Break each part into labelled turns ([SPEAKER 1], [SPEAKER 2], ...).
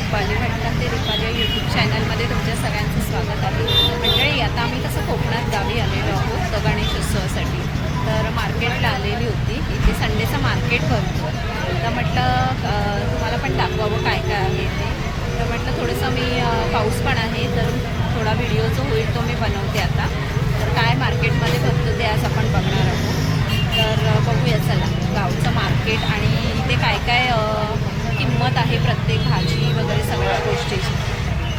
[SPEAKER 1] रुपाली भटकंती रुपाली यूट्यूब चॅनलमध्ये तुमच्या सगळ्यांचं स्वागत आहे. मंडळी, आता आम्ही कसं कोकणात गावी आलेलो आहोत गणेशोत्सवासाठी. तर मार्केटला आलेली होती. इथे संडेचं मार्केट भरतो. तर म्हटलं तुम्हाला पण दाखवावं काय काय आहे ते. तर म्हटलं थोडंसं मी पाऊस पण आहे तर थोडा व्हिडिओ जो होईल तो मी बनवते आता. तर काय मार्केटमध्ये भरतो ते आज आपण बघणार आहोत. तर बघूया चला गावचं मार्केट आणि इथे काय काय किंमत आहे प्रत्येक भाजी वगैरे सगळ्या गोष्टीची.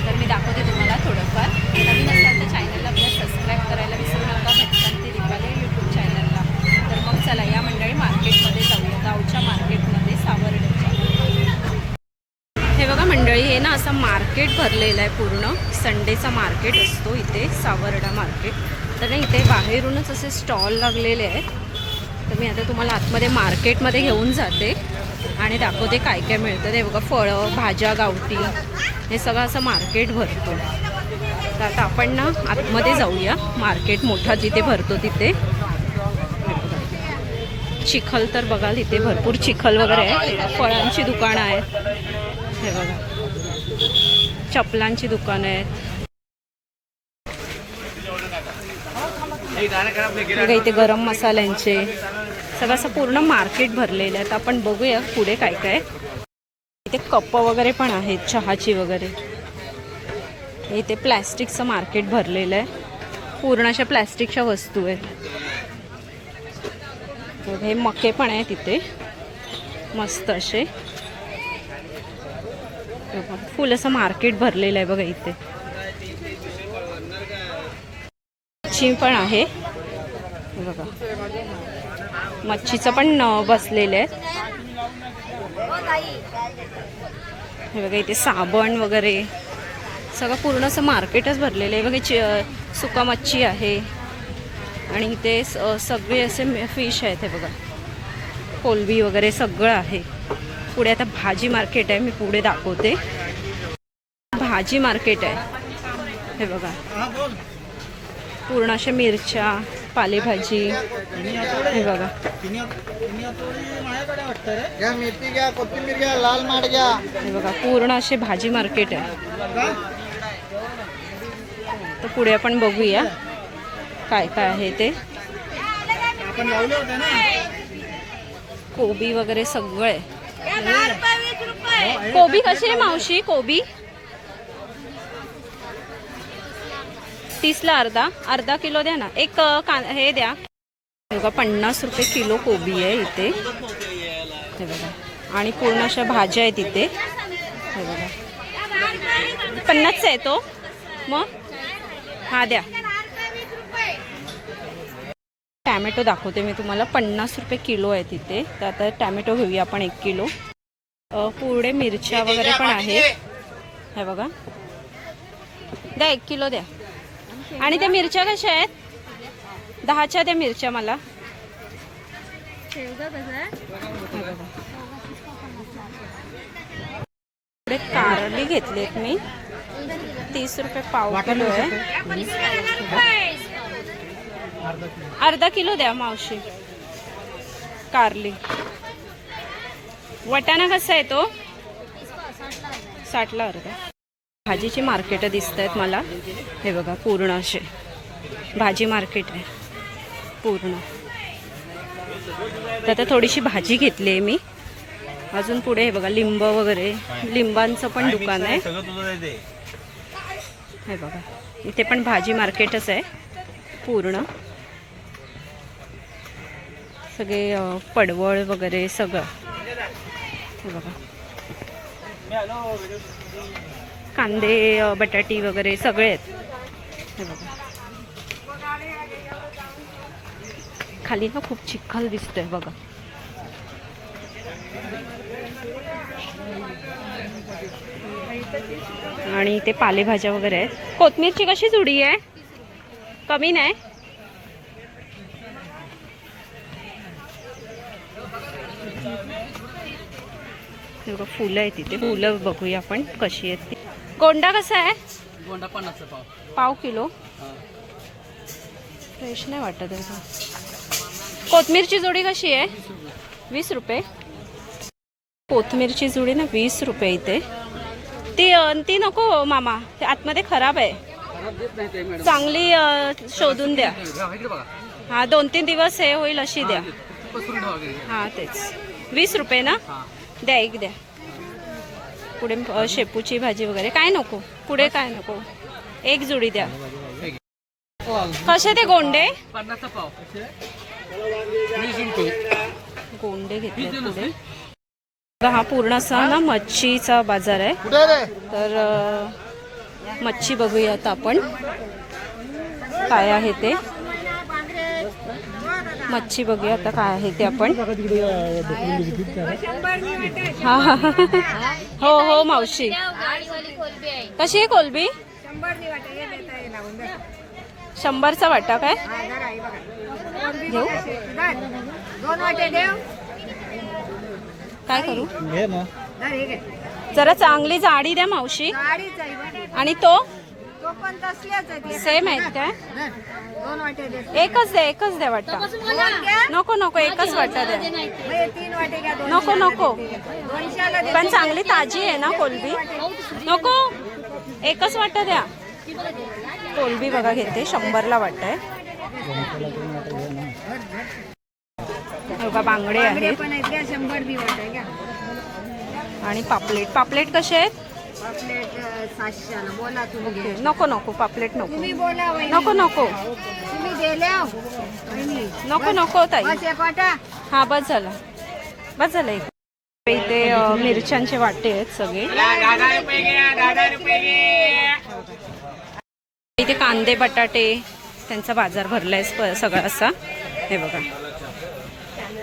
[SPEAKER 1] तर मी दाखवते तुम्हाला थोडंफार. नवीन असाल तर चॅनलला आपल्या सबस्क्राईब करायला विसरू नका, भटकंती रुपाली यूट्यूब चॅनलला. तर मग चला या मंडळी मार्केटमध्ये जाऊया, गावच्या मार्केटमध्ये सावर्ड्याच्या. हे बघा मंडळी, हे ना असं मार्केट भरलेलं आहे पूर्ण. संडेचा मार्केट असतो इथे सावर्डा मार्केट. तर इथे बाहेरूनच असे स्टॉल लागलेले आहेत. तर मी आता तुम्हाला आतमध्ये मार्केटमध्ये घेऊन जाते आणि दाखवते काय काय मिळतं. ते बघा फळं भाज्या गावठी हे सगळं असं मार्केट भरतो. तर आता आपण ना आतमध्ये जाऊया. मार्केट मोठा जिथे भरतो तिथे. चिखल तर बघाल इथे भरपूर चिखल वगैरे आहे. फळांची दुकानं आहेत. हे बघा चपलांची दुकानं आहेत. इथे गरम मसाल्यांचे सगळं असं पूर्ण मार्केट भरलेलं आहे. तर आपण बघूया पुढे काय काय. इथे कप वगैरे पण आहेत चहाची वगैरे. इथे प्लॅस्टिकचं मार्केट भरलेलं आहे. पूर्ण अशा प्लॅस्टिकच्या वस्तू आहेत. हे मके पण आहेत इथे मस्त असे. फुल असं मार्केट भरलेलं आहे बघा इथे. मच्छी पण आहे बघा. मच्छीचं पण बसलेलं आहे. हे बघा इथे साबण वगैरे सगळं पूर्ण असं मार्केटच भरलेलं आहे बघा. सुका मच्छी आहे आणि इथे सगळे असे फिश आहेत. हे बघा कोलंबी वगैरे सगळं आहे. पुढे आता भाजी मार्केट आहे. मी पुढे दाखवते. भाजी मार्केट आहे हे बघा. पूर्ण अशा मिरच्या पालेभाजी हे बघा. हे बघा पूर्ण असे भाजी मार्केट आहे. तर पुढे आपण बघूया काय काय आहे ते. कोबी वगैरे सगळं आहे. कोबी कशी आहे मावशी? कोबी 30ला अर्धा किलो द्या ना. एक हे द्या. हे बघा 50 रुपये किलो कोबी आहे इथे. हे बघा आणि पूर्ण अशा भाज्या आहेत इथे. हे बघा 50चा आहे तो. मग हा द्या. टॅमॅटो दाखवते मी तुम्हाला. 50 रुपये किलो आहे तिथे. तर आता टॅमॅटो घेऊया आपण 1 किलो. पुढे मिरच्या वगैरे पण आहे. हे बघा द्या 1 किलो द्या. आणि त्या मिरच्या कशा आहेत? 10च्या द्या मिरच्या मला. पुढे कारली घेतलेत मी. 30 रुपये पाव किलो आहे. अर्धा किलो द्या मावशी कारली. वाटाणा कसा आहे तो? 60ला अर्धा. भाजीची मार्केट दिसत आहेत मला. हे बघा पूर्ण असे भाजी मार्केट आहे पूर्ण. तर आता थोडीशी भाजी घेतली आहे मी. अजून पुढे हे बघा लिंब वगैरे. लिंबांचं पण दुकान आहे. हे बघा इथे पण भाजी मार्केटच आहे पूर्ण. सगळे पडवळ वगैरे सगळं. हे बघा कांदे बटाटी वगैरे सगळे आहेत. हे बघा खाली ना खूप चिखल दिसतोय बघा. आणि इथे पालेभाज्या वगैरे आहेत. कोथिंबीरची कशी जुडी आहे? कमी नाही? बघा फुलं आहेत तिथे. फुलं बघूया आपण कशी आहेत ती. गोंडा कसा आहे?
[SPEAKER 2] गोंडा 50
[SPEAKER 1] पाव किलो. फ्रेश नाही वाटत आहे. कोथिंबीरची जोडी कशी आहे? 20 रुपये. कोथिंबीरची जुडी ना 20 रुपये इथे. ती नको मामा, ते आतमध्ये खराब आहे. चांगली शोधून द्या. हा 2-3 दिवस हे होईल अशी द्या. हा तेच 20 रुपये ना, द्या एक द्या. पुढे शेपूची भाजी वगैरे काय नको, पुढे काय नको, एक जुडी द्या. कसे ते गोंडे?
[SPEAKER 2] 50 पाव.
[SPEAKER 1] गोंडे घेतले पुढे. हा पूर्ण असा ना मच्छीचा बाजार आहे. तर मच्छी बघूया आता आपण काय आहे ते. मच्छी बघूया आता काय आहे ते आपण. हा हो हो मावशी, कशी आहे कोलबी? 100चा वाटा काय घेऊ? काय करू? जरा चांगली जाडी द्या मावशी. आणि तो सेम आहेत काय? एकच द्या वाटा. नको नको, एकच वाटा द्या. नको नको, पण चांगली ताजी आहे ना कोलबी. नको, एकच वाटा द्या. कोलबी बघा घेते, 100ला वाटा आहे. बघा बांगडे आहेत आणि पापलेट कसे आहेत? नको नको, पापलेट नको नको नको नको नको ताई. हा बस झालं एक. इथे मिरच्यांचे वाटे आहेत सगळे. इथे कांदे बटाटे त्यांचा बाजार भरलाय सगळा असा. हे बघा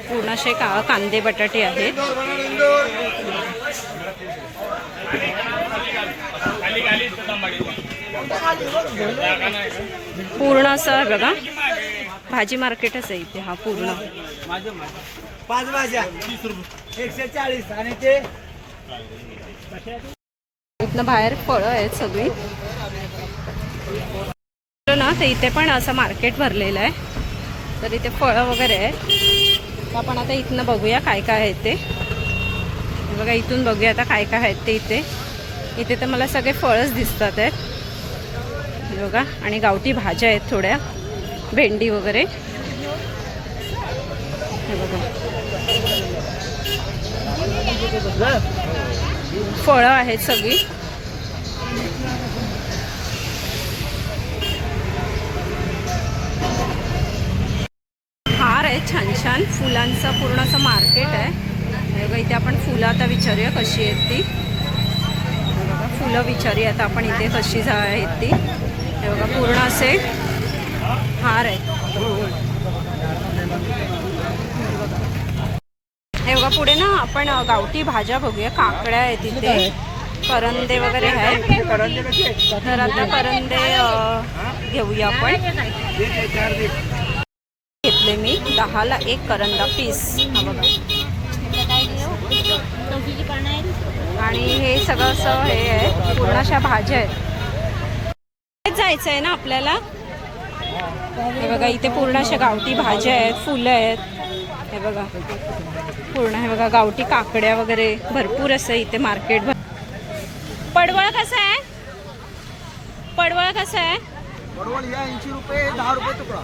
[SPEAKER 1] पूर्ण असे कांदे बटाटे आहेत. पूर्ण असं बघा भाजी मार्केटच आहे इथे. हा पूर्ण
[SPEAKER 2] 5 भाज्या 140 आणि ते
[SPEAKER 1] इथनं बाहेर फळं आहेत सगळी ना. तर इथे पण असं मार्केट भरलेलं आहे. तर इथे फळं वगैरे आहेत. आपण आता इथनं बघूया काय काय आहे ते. बघा इथून बघूया आता काय काय आहेत ते. इथे तर मला सगळे फळच दिसतात आहेत बघा. आणि गावठी भाज्या आहेत थोड्या, भेंडी वगैरे. हे बघा फळं आहेत सगळी. हार आहे छान छान फुलांचं पूर्ण असं मार्केट आहे. हे बघा इथे आपण फुलं आता विचारूया कशी आहेत ती. बघा फुलं विचारूया आता आपण इथे कशी आहेत ती. हे बघा पूर्ण असे हार आहेत. हे बघा पुढे ना आपण गावठी भाज्या बघूया. काकड्या आहेत इथे, करंदे वगैरे आहेत. तर आता करंदे घेऊया आपण. घेतले मी 10ला 1 करंदा पीस. हा बघा. आणि हे सगळं असं हे आहे पूर्ण अशा भाज्या आहेत. जायचं आहे ना आपल्याला. हे बघा इथे पूर्ण अशा गावठी भाज्या आहेत, फुलं आहेत. हे बघा पूर्ण. हे बघा गावठी काकड्या वगैरे भरपूर असं इथे मार्केट. पडवळ कसं आहे? पडवळ कसं आहे?
[SPEAKER 2] पडवळ 80 रुपये 10 रुपये तुकडा.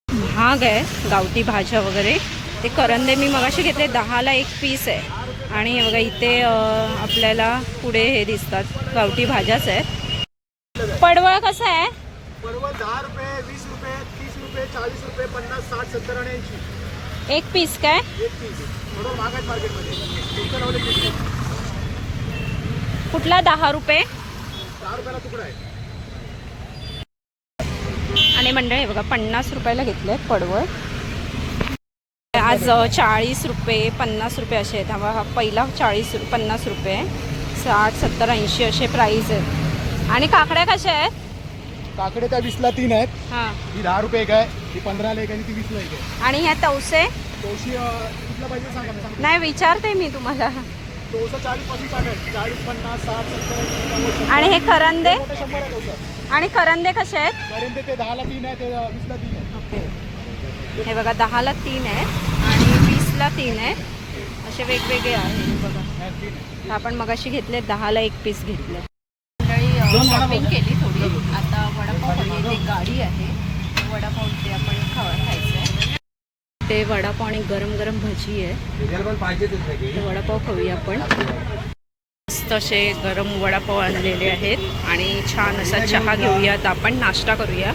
[SPEAKER 1] महाग आहे गावठी भाज्या वगैरे. ते करंदे मी मगाशी घेतले 10ला 1 पीस आहे. आणि हे बघा इथे आपल्याला पुढे हे दिसतात गावठी भाज्याच आहेत. पडवळ कसं आहे?
[SPEAKER 2] पडवळ 10 रुपये 20 रुपये 30 रुपये 40 रुपये 50 60 70 आणि 80.
[SPEAKER 1] 1 पीस काय?
[SPEAKER 2] 1 पीस. थोडं महाग आहे मार्केटमध्ये.
[SPEAKER 1] कुठला 10 रुपये?
[SPEAKER 2] 10 रुपयाला तुकडा आहे.
[SPEAKER 1] आणि मंडळी हे बघा 50 रुपयाला घेतले पडवळ. आज 40 रुपये 50 रुपये असे आहेत. हा पहिला 50 रुपये 60 70 80 असे प्राईज आहेत. आणि काकड्या कशा आहेत?
[SPEAKER 2] काकडे त्या 20ला 3 आहेत.
[SPEAKER 1] हां
[SPEAKER 2] ही 10 रुपये एक आहे, ती 15ला एक आणि ती 20ला एक आहे.
[SPEAKER 1] आणि ह्या तवसे?
[SPEAKER 2] तवशी कुठला पाहिजे सांगा.
[SPEAKER 1] नाही विचारते मी तुम्हाला.
[SPEAKER 2] तवसा 40 पासून चालू आहे. 40 50 60 70
[SPEAKER 1] आणि हे करंदे?
[SPEAKER 2] 100 आहे तवसा.
[SPEAKER 1] आणि करंदे कसे आहेत?
[SPEAKER 2] करंदे ते 10ला 3 आहे, ते 20ला 3 आहे.
[SPEAKER 1] ओके. हे बघा 10ला 3 आहे आणि 20ला 3 आहे. असे वेगवेगळे आहेत बघा. आपण मगाशी घेतले 10ला 1 पीस घेतले. मंडळी शॉपिंग केली थोडी. आता वडापाव हवी एक गाडी आहे. वडापाव ते आपण खायचं आहे. ते वडापाव आणि गरम गरम भजी आहे. ते वडापाव खाऊया आपण. मस्त असे गरम वडापाव आणलेले आहेत आणि छान असा चहा घेऊयात आपण. नाश्ता करूया.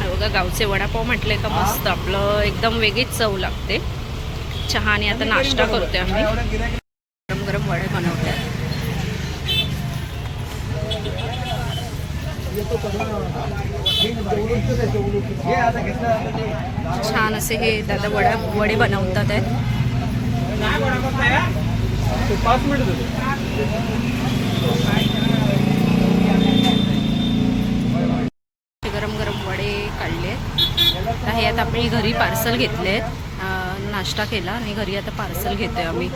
[SPEAKER 1] बघा गावचे वडापाव म्हटले का मस्त आपलं एकदम वेगळीच चव लागते. चहा आणि आता नाश्ता करतोय आम्ही. गरम गरम वडे बनवतात. छान असे हे दादा वडे बनवतात आहेत. गरम गरम वडे काढले. हे आता आपण घरी पार्सल घेतले. नाश्ता केला आणि घरी आता पार्सल घेतोय आम्ही.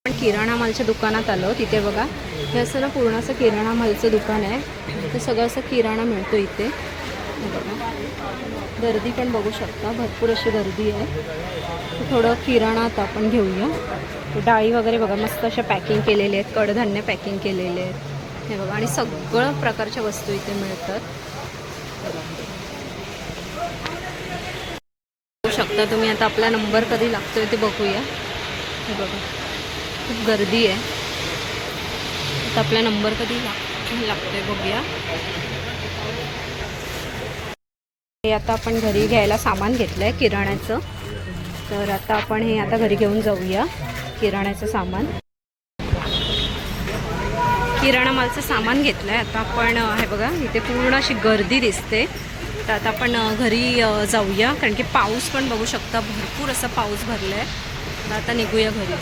[SPEAKER 1] पण किराणा मालच्या दुकानात आलो. तिथे बघा हे असं ना पूर्ण असं किराणा मालचं दुकान आहे. ते सगळं असं किराणा मिळतो इथे. बघा गर्दी पण बघू शकता. भरपूर अशी गर्दी आहे. थोडं किराणा आता आपण घेऊया. डाळी वगैरे बघा मस्त अशा पॅकिंग केलेले आहेत. कडधान्य पॅकिंग केलेले आहेत. हे बघा आणि सगळं प्रकारच्या वस्तू इथे मिळतात. बघू शकता तुम्ही. आता आपला नंबर कधी लागतोय ते बघूया. हे बघा खूप गर्दी आहे. आता आपला नंबर कधी लागतोय बघूया. हे आता आपण घरी घ्यायला सामान घेतलंय किराण्याचं. तर आता आपण हे आता घरी घेऊन जाऊया. किराण्याचं सामान किराणा मालचं सामान घेतलंय. आता आपण हे बघा इथे पूर्ण अशी गर्दी दिसते. तर आता आपण घरी जाऊया कारण की पाऊस पण बघू शकता. भरपूर असा पाऊस भरलाय. तर आता निघूया घरी.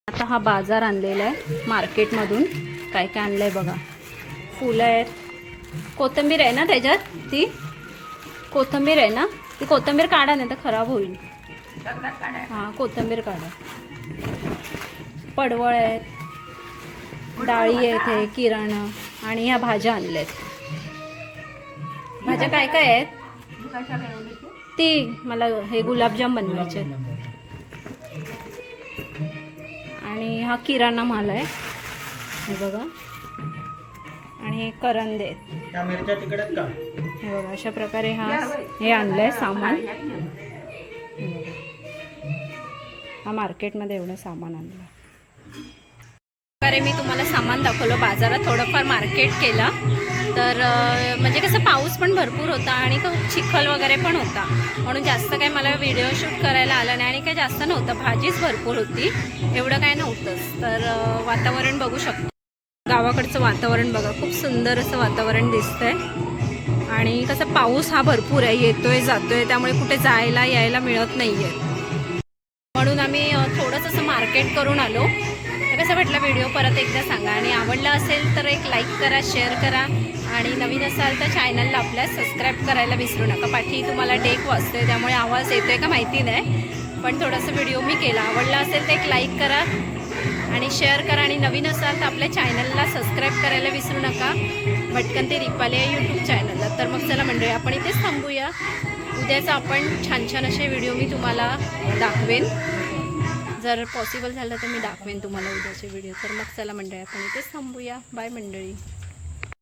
[SPEAKER 1] आता हा बाजार आणलेला आहे मार्केटमधून. काय काय आणलंय बघा. फुलं आहेत. कोथिंबीर आहे ना त्याच्यात. ती कोथिंबीर आहे ना. ती कोथिंबीर काढा नाही तर खराब होईल. हां कोथिंबीर काढा. पडवळ आहेत. डाळी आहेत. हे किराणा आणि ह्या भाज्या आणल्या आहेत. भाज्या काय काय आहेत. ती मला हे गुलाबजाम बनवायचे आहेत. आणि हा किराणा माल आहे. हे बघा आणि हे करंदे आहेत. हे बघा अशा प्रकारे हे आणलंय सामान. हा मार्केटमध्ये एवढं सामान आणलं. प्रकारे मी तुम्हाला सामान दाखवलं. बाजारात थोडंफार मार्केट केलं. तर म्हणजे कसं पाऊस पण भरपूर होता आणि खूप चिखल वगैरे पण होता. म्हणून जास्त काही मला व्हिडिओ शूट करायला आलं नाही. आणि काही जास्त नव्हतं. भाजीच भरपूर होती. एवढं काय नव्हतंच. तर वातावरण बघू शकतो. गावाकडचं वातावरण बघा. खूप सुंदर असं वातावरण दिसतंय. आणि कसं पाऊस हा भरपूर आहे. येतोय जातोय. त्यामुळे कुठे जायला यायला मिळत नाही आहे. म्हणून आम्ही थोडंसं असं मार्केट करून आलो. तर कसं वाटलं व्हिडिओ परत एकदा सांगा. आणि आवडला असेल तर एक लाईक करा, शेअर करा. आणि नवीन असाल तर चॅनलला आपल्या सबस्क्राईब करायला विसरू नका. पाठी तुम्हाला डेक वाजतोय त्यामुळे आवाज येतोय का माहिती नाही. पण थोडंसं व्हिडिओ मी केला. आवडला असेल तर एक लाईक करा आणि शेअर करा. आणि नवीन असाल तर आपल्या चॅनलला सबस्क्राईब करायला विसरू नका. भटकन ते दीपाली या यूट्यूब चॅनलला. तर मग चला मंडळी आपण इथेच थांबूया. उद्याचं आपण छान छान असे व्हिडिओ मी तुम्हाला दाखवेन. जर पॉसिबल झालं तर मी दाखवेन तुम्हाला उद्याचे व्हिडिओ. तर मग चला मंडळी आपण इथेच थांबूया. बाय मंडळी.